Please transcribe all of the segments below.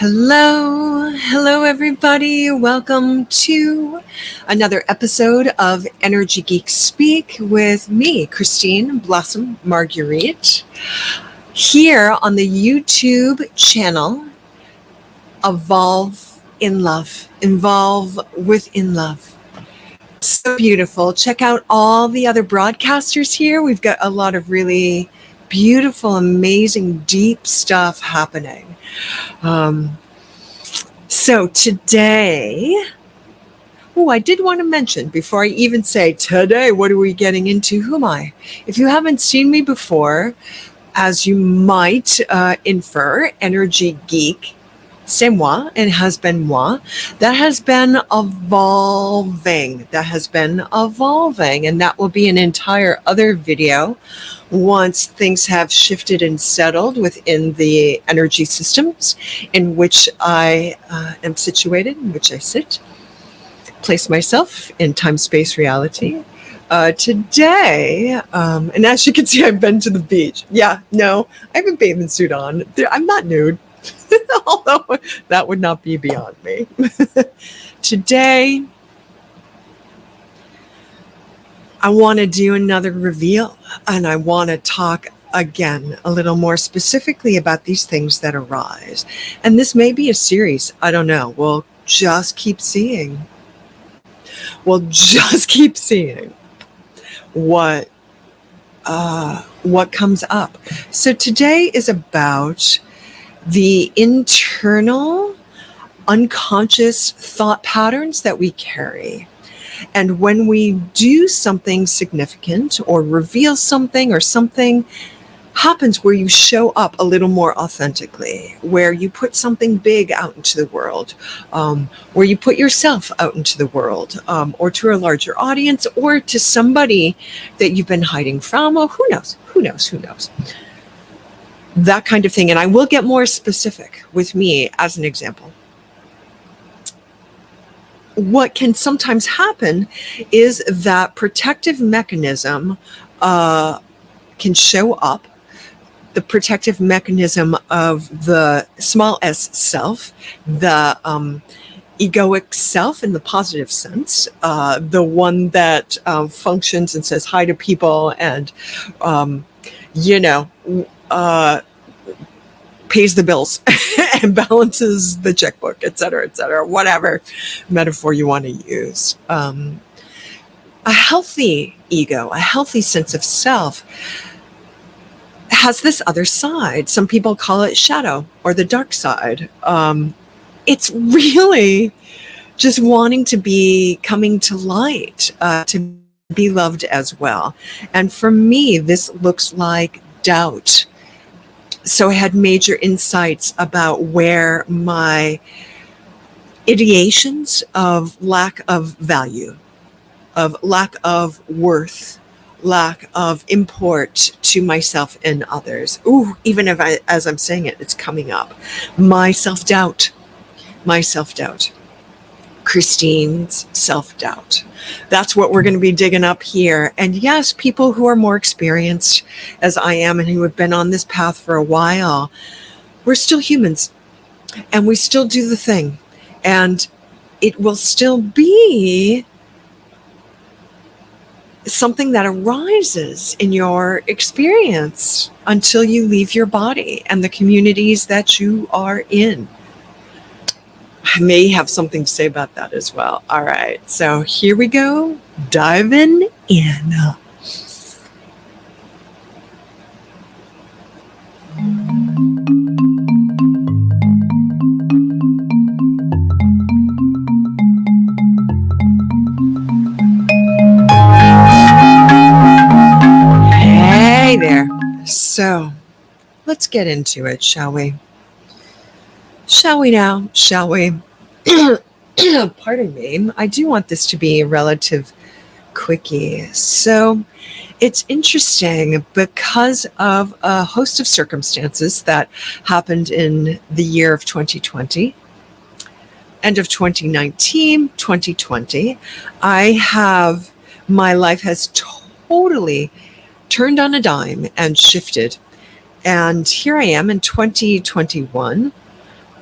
Hello everybody. Welcome to another episode of Energy Geek Speak with me, Christine Marguerite, here on the YouTube channel, Evolve in Love, Involve within Love. So beautiful. Check out all the other broadcasters here. We've got a lot of really beautiful, amazing, deep stuff happening. So today, I did want to mention before I even say today, what are we getting into? Who am I? If you haven't seen me before, as you might infer, Energy Geek, c'est moi, and has been moi. That has been evolving. And that will be an entire other video once things have shifted and settled within the energy systems in which I am situated, in which I sit, place myself in time-space reality. Today, and as you can see, I've been to the beach. Yeah, no, I have a bathing suit on. I'm not nude. Although that would not be beyond me. Today, I want to do another reveal, and I want to talk again a little more specifically about these things that arise. And this may be a series. I don't know. We'll just keep seeing. What comes up. So today is about the internal unconscious thought patterns that we carry. And when we do something significant or reveal something, or something happens where you show up a little more authentically, where you put something big out into the world, where you put yourself out into the world, or to a larger audience, or to somebody that you've been hiding from, or who knows. That kind of thing. And I will get more specific with me as an example. What can sometimes happen is that protective mechanism can show up. The protective mechanism of the small s self, the egoic self in the positive sense, the one that functions and says hi to people and, pays the bills and balances the checkbook, et cetera, whatever metaphor you want to use. A healthy ego, a healthy sense of self has this other side. Some people call it shadow or the dark side. It's really just wanting to be coming to light, to be loved as well. And for me, this looks like doubt. So I had major insights about where my ideations of lack of value, of lack of worth, lack of import to myself and others. Ooh, even if as I'm saying it, it's coming up. My self-doubt. Christine's self-doubt. That's what we're going to be digging up here. And yes, people who are more experienced as I am and who have been on this path for a while, we're still humans and we still do the thing. And it will still be something that arises in your experience until you leave your body and the communities that you are in. I may have something to say about that as well. All right, so here we go, diving in. Hey there. So let's get into it, shall we? Shall we? Pardon me. I do want this to be a relative quickie. So it's interesting because of a host of circumstances that happened in the year of 2020, end of 2019, 2020. My life has totally turned on a dime and shifted. And here I am in 2021.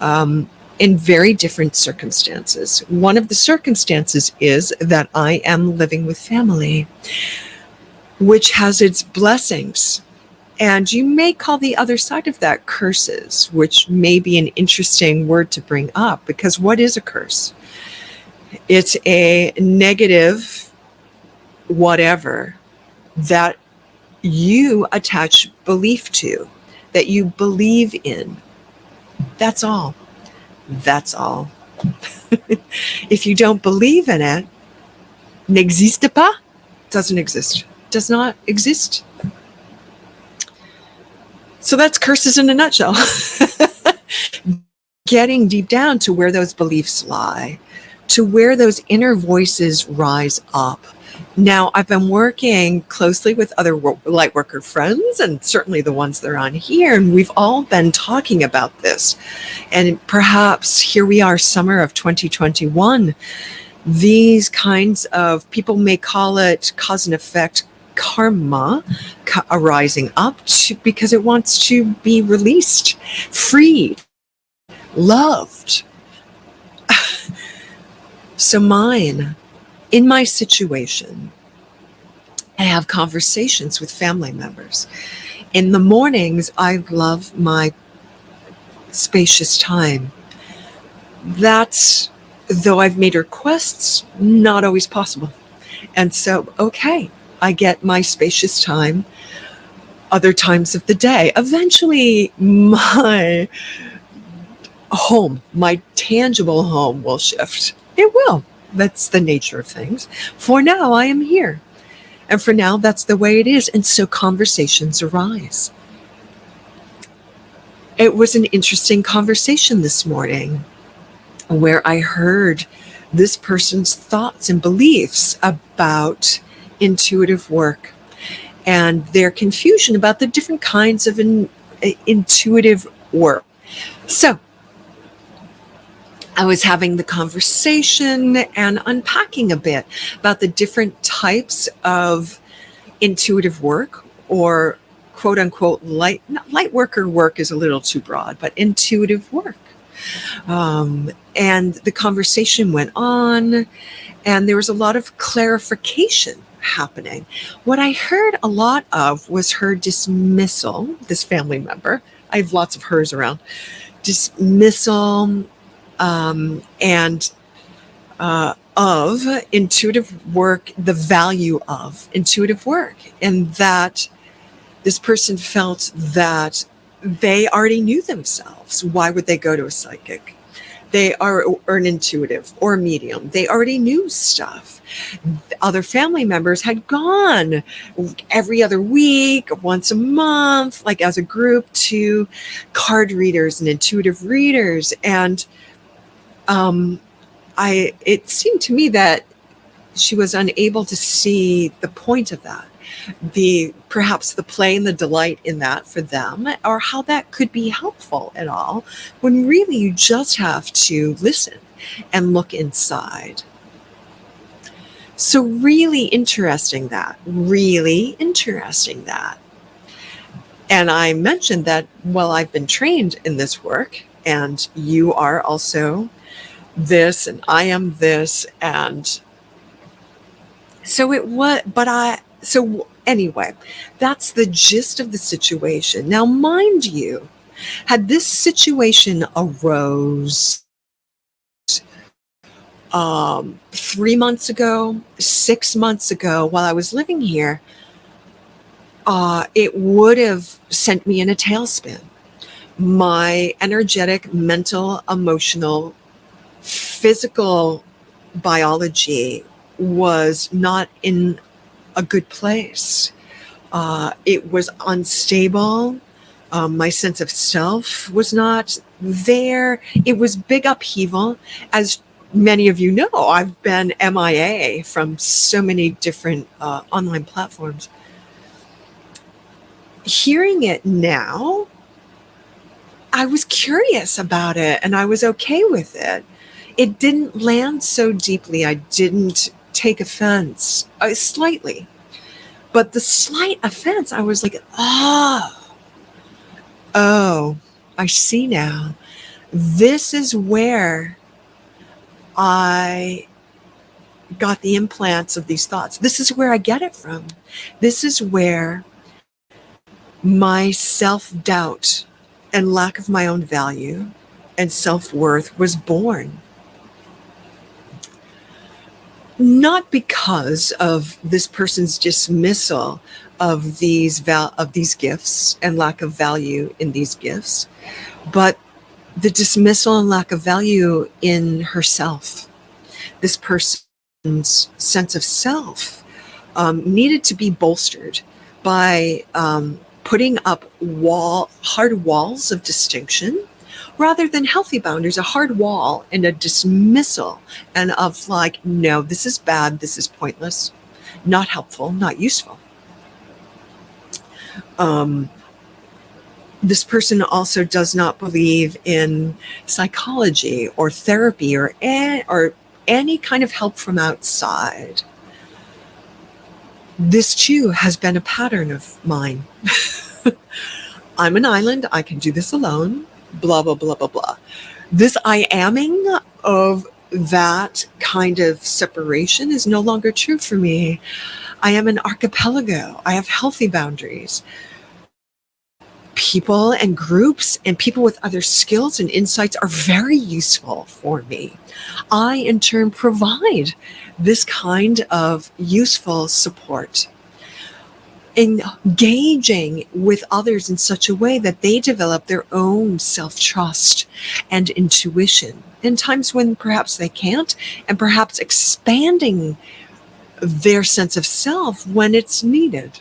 in very different circumstances. One of the circumstances is that I am living with family, which has its blessings. And you may call the other side of that curses, which may be an interesting word to bring up, because what is a curse? It's a negative whatever that you attach belief to, that you believe in. That's all. That's all. If you don't believe in it, n'existe pas, doesn't exist, does not exist. So that's curses in a nutshell. Getting deep down to where those beliefs lie, to where those inner voices rise up. Now, I've been working closely with other light worker friends, and certainly the ones that are on here, and we've all been talking about this. And perhaps here we are, summer of 2021, these kinds of, people may call it cause and effect karma arising up because it wants to be released, freed, loved. So in my situation, I have conversations with family members. In the mornings, I love my spacious time. That's, though I've made requests, not always possible. And so, okay, I get my spacious time other times of the day. Eventually, my home, my tangible home will shift. It will. That's the nature of things. For now, I am here. And for now, that's the way it is. And so conversations arise. It was an interesting conversation this morning where I heard this person's thoughts and beliefs about intuitive work and their confusion about the different kinds of intuitive work. So I was having the conversation and unpacking a bit about the different types of intuitive work, or quote unquote light worker work is a little too broad, but intuitive work. And the conversation went on, and there was a lot of clarification happening. What I heard a lot of was her dismissal, this family member, I have lots of hers around, dismissal and of intuitive work, the value of intuitive work, and that this person felt that they already knew themselves. Why would they go to a psychic? They are an intuitive or a medium. They already knew stuff. Other family members had gone every other week, once a month, like as a group, to card readers and intuitive readers. And it seemed to me that she was unable to see the point of that, perhaps the play and the delight in that for them, or how that could be helpful at all, when really you just have to listen and look inside. So really interesting that. And I mentioned that, well, I've been trained in this work, and you are also this, and I am this, and so it was, so anyway, that's the gist of the situation. Now, mind you, had this situation arose 3 months ago, 6 months ago, while I was living here, it would have sent me in a tailspin. My energetic, mental, emotional, physical biology was not in a good place. It was unstable. My sense of self was not there. It was big upheaval. As many of you know, I've been MIA from so many different online platforms. Hearing it now, I was curious about it, and I was okay with it. It didn't land so deeply. I didn't take offense, slightly. But the slight offense, I was like, oh, I see now. This is where I got the implants of these thoughts. This is where I get it from. This is where my self-doubt and lack of my own value and self-worth was born. Not because of this person's dismissal of these gifts and lack of value in these gifts, but the dismissal and lack of value in herself. This person's sense of self needed to be bolstered by putting up hard walls of distinction rather than healthy boundaries, a hard wall and a dismissal and of like, no, this is bad, this is pointless, not helpful, not useful. This person also does not believe in psychology or therapy or any kind of help from outside. This too has been a pattern of mine. I'm an island, I can do this alone, blah, blah, blah, blah, blah. This I aming of that kind of separation is no longer true for me. I am an archipelago. I have healthy boundaries. People and groups and people with other skills and insights are very useful for me. I, in turn, provide this kind of useful support. Engaging with others in such a way that they develop their own self-trust and intuition in times when perhaps they can't, and perhaps expanding their sense of self when it's needed.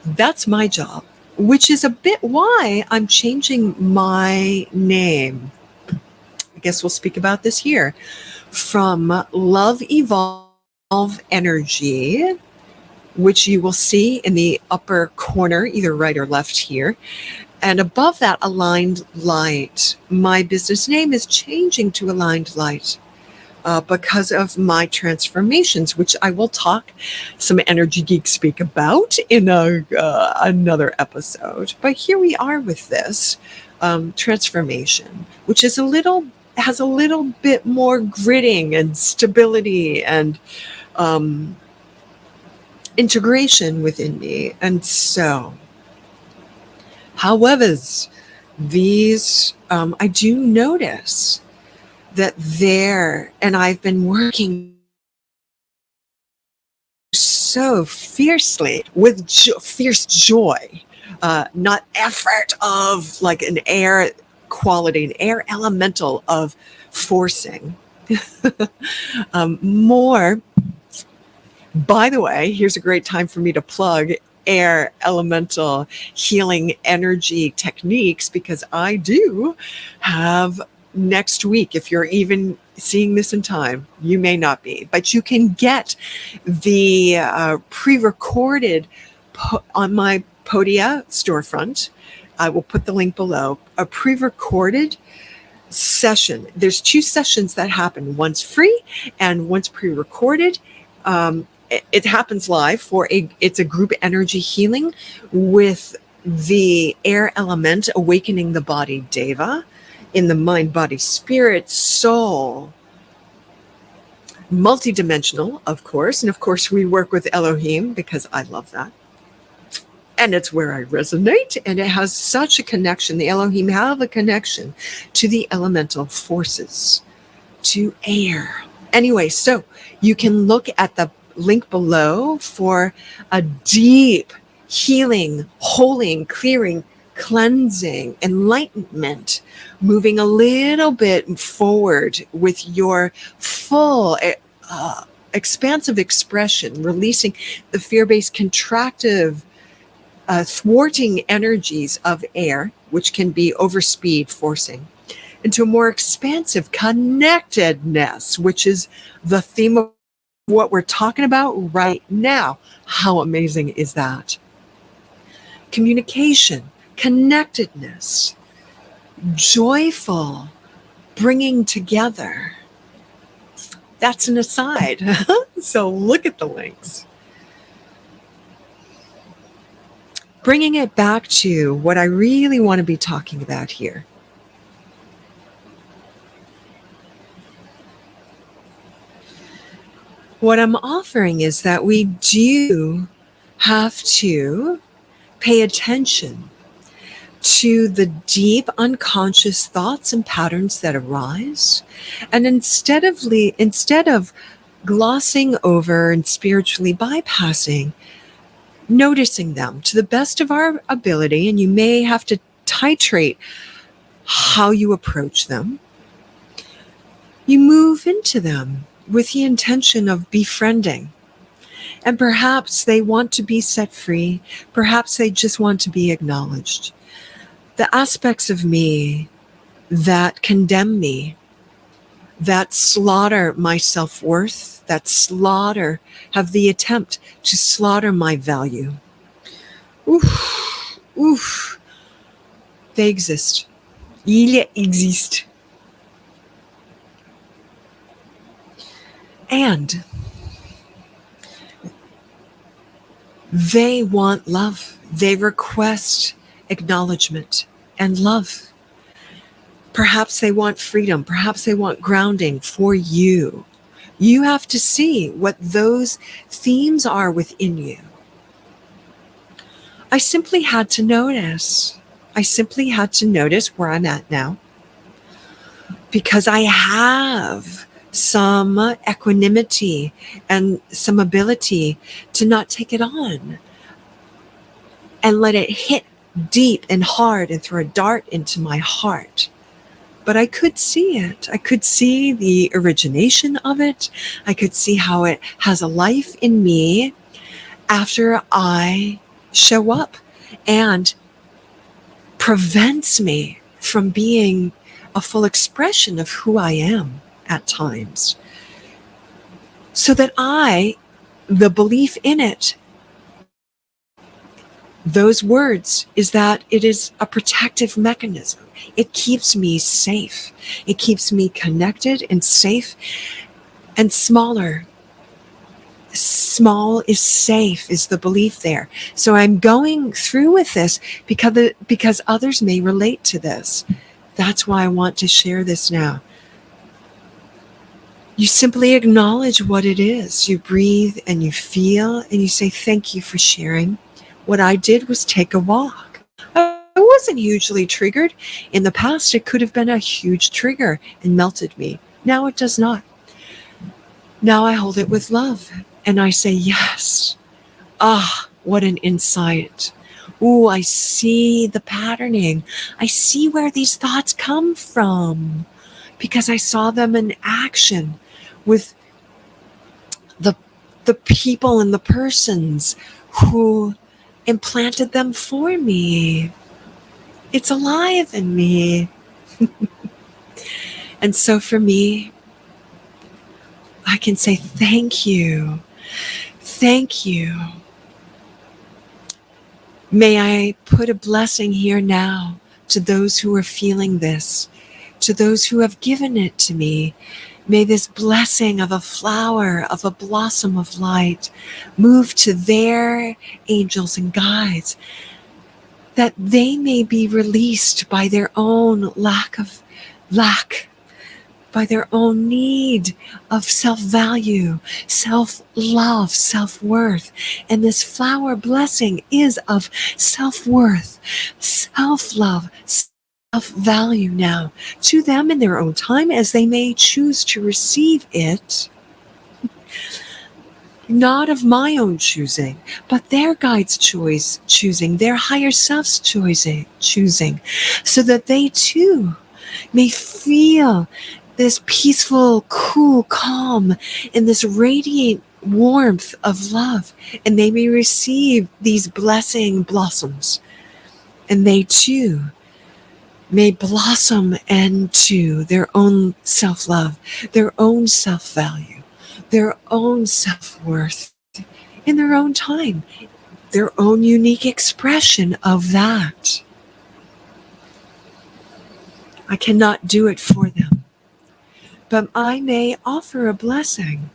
That's my job, which is a bit why I'm changing my name. I guess we'll speak about this here. From Love Evolve Energy, which you will see in the upper corner, either right or left here. And above that, Aligned Light. My business name is changing to Aligned Light because of my transformations, which I will talk some Energy Geek Speak about in another episode. But here we are with this transformation, which is has a little bit more gritting and stability and integration within me. And so, however, these, I do notice that and I've been working so fiercely with fierce joy, not effort of like an air quality, an air elemental of forcing. More, by the way, here's a great time for me to plug air elemental healing energy techniques, because I do have next week, if you're even seeing this in time, you may not be, but you can get the pre-recorded on my Podia storefront. I will put the link below. A pre-recorded session. There's 2 sessions that happen. One's free and one's pre-recorded. It happens live it's a group energy healing with the air element awakening the body Deva in the mind, body, spirit, soul, multidimensional, of course. And of course, we work with Elohim because I love that. And it's where I resonate, and it has such a connection. The Elohim have a connection to the elemental forces, to air. Anyway, so you can look at the link below for a deep healing, holding, clearing, cleansing, enlightenment, moving a little bit forward with your full expansive expression, releasing the fear-based contractive thwarting energies of air, which can be overspeed, forcing, into a more expansive connectedness, which is the theme of what we're talking about right now. How amazing is that? Communication, connectedness, joyful, bringing together. That's an aside. So look at the links. Bringing it back to what I really want to be talking about here. What I'm offering is that we do have to pay attention to the deep unconscious thoughts and patterns that arise. And instead of glossing over and spiritually bypassing, noticing them to the best of our ability, and you may have to titrate how you approach them, you move into them with the intention of befriending. And perhaps they want to be set free. Perhaps they just want to be acknowledged. The aspects of me that condemn me, that slaughter my self-worth, that have the attempt to slaughter my value. Oof. They exist. Ils existent. And they want love. They request acknowledgement and love. Perhaps they want freedom. Perhaps they want grounding for you. You have to see what those themes are within you. I simply had to notice. Where I'm at now, because I have some equanimity and some ability to not take it on and let it hit deep and hard and throw a dart into my heart. But I could see it. I could see the origination of it. I could see how it has a life in me after I show up, and prevents me from being a full expression of who I am at times. So that the belief in it, those words, is that it is a protective mechanism. It keeps me safe. It keeps me connected and safe and smaller. Small is safe is the belief there. So I'm going through with this because others may relate to this. That's why I want to share this now. You simply acknowledge what it is. You breathe and you feel and you say, thank you for sharing. What I did was take a walk. I wasn't hugely triggered. In the past, it could have been a huge trigger and melted me. Now it does not. Now I hold it with love. And I say, yes. What an insight. I see the patterning. I see where these thoughts come from because I saw them in action with the people and the persons who implanted them for me. It's alive in me. And so for me, I can say, thank you. Thank you. May I put a blessing here now to those who are feeling this, to those who have given it to me. May this blessing of a flower, of a blossom of light, move to their angels and guides, that they may be released by their own by their own need of self-value, self-love, self-worth. And this flower blessing is of self-worth, self-love, self-value now to them in their own time as they may choose to receive it. Not of my own choosing, but their guide's choosing, their higher self's choosing, so that they too may feel this peaceful, cool, calm, and this radiant warmth of love. And they may receive these blessing blossoms. And they too may blossom into their own self-love, their own self-value, their own self-worth in their own time, their own unique expression of that. I cannot do it for them, but I may offer a blessing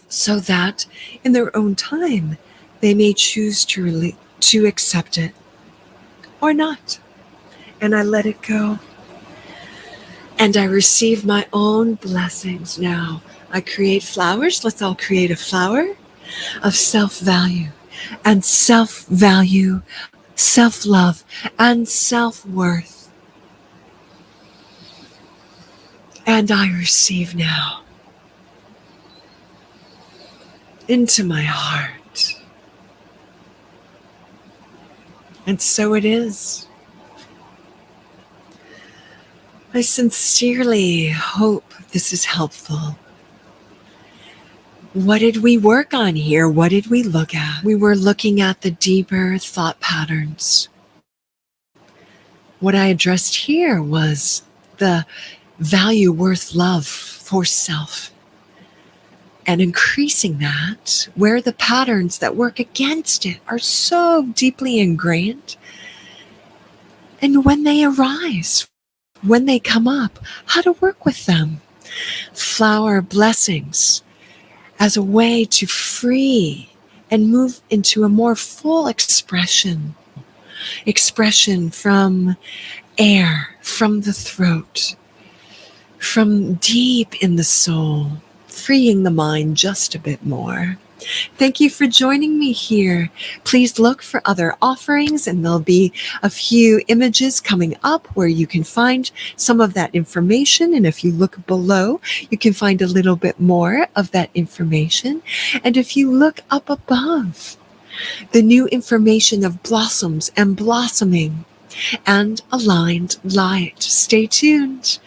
so that in their own time, they may choose to accept it or not. And I let it go. And I receive my own blessings now. I create flowers. Let's all create a flower of self-value and self-value, self-love and self-worth. And I receive now into my heart. And so it is. I sincerely hope this is helpful. What did we work on here? What did we look at? We were looking at the deeper thought patterns. What I addressed here was the value, worth, love for self. And increasing that where the patterns that work against it are so deeply ingrained. And when they arise, when they come up, how to work with them. Flower blessings as a way to free and move into a more full expression. Expression from air, from the throat, from deep in the soul, freeing the mind just a bit more. Thank you for joining me here. Please look for other offerings, and there'll be a few images coming up where you can find some of that information. And if you look below, you can find a little bit more of that information. And if you look up above, the new information of blossoms and blossoming and aligned light. Stay tuned.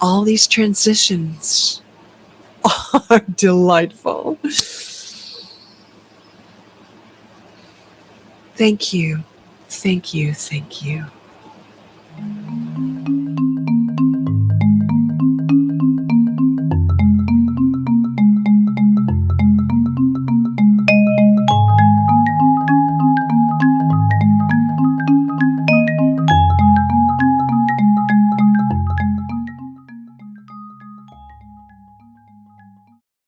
All these transitions are delightful. Thank you. Thank you. Thank you.